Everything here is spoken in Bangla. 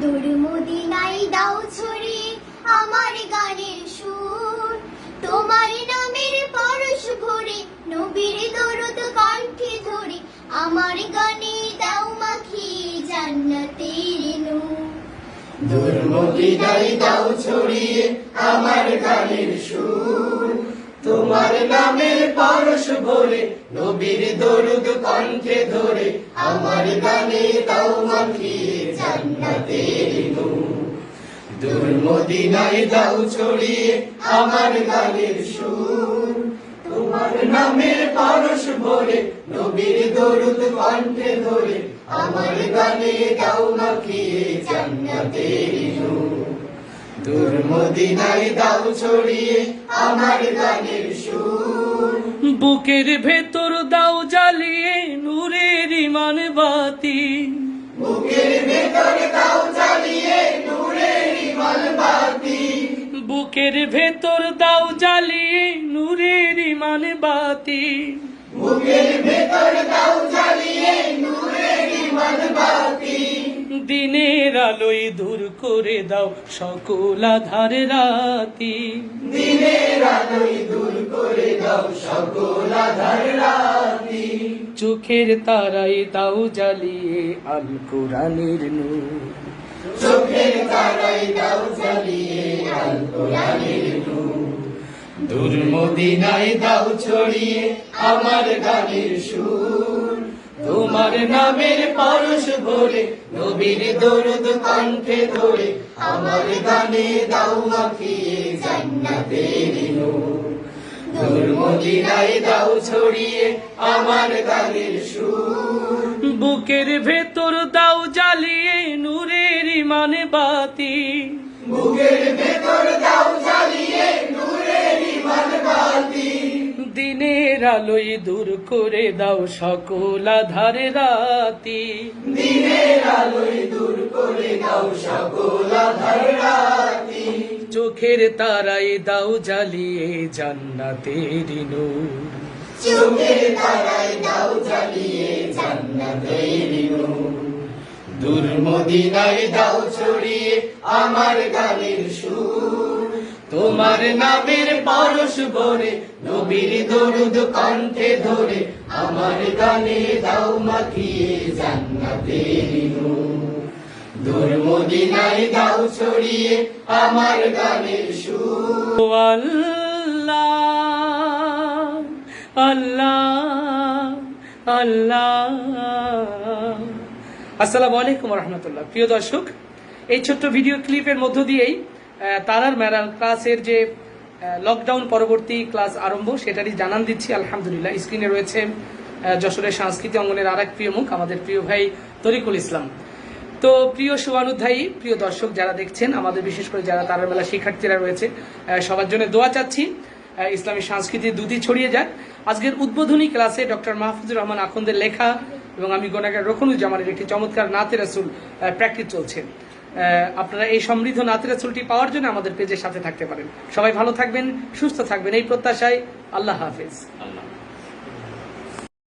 দূর মদিনায় দাও ছড়িয়ে আমার গানের সুর, তোমার নামের পরশ ভরে নবীর দরুদ কণ্ঠে ধরে আমার গানে দাও মাখিয়ে জান্নাতের নূর। দূর মদিনায় দাও ছড়িয়ে আমার গানের সুর, তোমার নামের পরশ ভরে নবীর দরুদ কণ্ঠে ধরে আমার গানে দাও মাখিয়ে জান্নাতের নূর। দূর মদিনায় দাও ছড়িয়ে আমার গানের সুর, তোমার নামের পরশ ভরে নবীর দরুদ কণ্ঠে ধরে আমার গানে দাও মাখিয়ে জান্নাতের নূর। দূর মদিনায় দাও ছড়িয়ে আমার গানের সুর, বুকের ভেতর দাও জ্বালিয়ে নূরের ইমান বাতি, বুকের ভেতর দাও জ্বালিয়ে নূরের ইমান বাতি, বুকের ভেতর দাও জ্বালিয়ে নূরের ইমান বাতি, বুকের ভেতর দাও জ্বালিয়ে নূরের ইমান বাতি। দিনের আলোয় দূর করে দাও সকল আধার রাতি, দিনের আলোয় দূর করে দাও সকল আধার রাতি, চোখের তারায় দাও জ্বালিয়ে আল কোরআনের নূর, চোখের তারায় দাও জ্বালিয়ে আল কোরআনের নূর। দূর মদিনায় দাও ছড়িয়ে আমার গানের সুর, তোমার নামের পরশ ভরে নবীর দরুদ কণ্ঠে ধরে আমার গানে দাও মাখিয়ে জান্নাতের নূর। দূর মদিনায় দাও ছড়িয়ে আমার গানের সুর, বুকের ভেতর দাও জ্বালিয়ে নূরের ইমান বাতি, বুকের ভেতর দাও জ্বালিয়ে নূরের ইমান বাতি, দিনের আলোয় দূর করে দাও সকল আধার রাতি, দিনের আলোয় দূর করে দাও সকল আধার রাতি, চোখের তারায় দাও জ্বালিয়ে জান্নাতের নূর, চোখের তারায় দাও জ্বালিয়ে জান্নাতের নূর। দূর মদিনায় দাও ছড়িয়ে আমার গানের সুর, তোমার নামের পরশ ভরে নবীর দরুদ কণ্ঠে ধরে আমার গানে দাও মাখিয়ে জান্নাতের নূর। দূর মদিনায় দাও ছড়িয়ে আমার গানের সুর। ও আল্লাহ আল্লাহ আল্লাহ। আসসালামু আলাইকুম রহমতুল্লাহ। প্রিয় দর্শক, এই ছোট্ট ভিডিও ক্লিপের মধ্য দিয়েই তারার মেরাল ক্লাসের যে লকডাউন পরবর্তী ক্লাস আরম্ভ সেটারই জানান দিচ্ছি। আলহামদুলিল্লাহ, স্ক্রিনে রয়েছে যশোরের সাংস্কৃতিক অঙ্গনের আরেক প্রিয় মুখ, আমাদের প্রিয় ভাই তরিকুল ইসলাম। তো প্রিয় শুভানুধ্যায়ী প্রিয় দর্শক যারা দেখছেন, আমাদের বিশেষ করে যারা তারার মেলা শিক্ষার্থীরা রয়েছে, সবার জন্য দোয়া চাচ্ছি ইসলামী সংস্কৃতির দুধি ছড়িয়ে যাক। আজকের উদ্বোধনী ক্লাসে ডক্টর মাহফুজুর রহমান আখন্দের লেখা এবং আমি গোনাগার রকুনুজ্জামানের একটি চমৎকার নাতে রাসূল প্র্যাকটিস চলছে। আপনারা এই সমৃদ্ধ নাতে রাসূলটি পাওয়ার জন্য আমাদের পেজের সাথে থাকতে পারেন। সবাই ভালো থাকবেন, সুস্থ থাকবেন এই প্রত্যাশায়। আল্লাহ হাফেজ।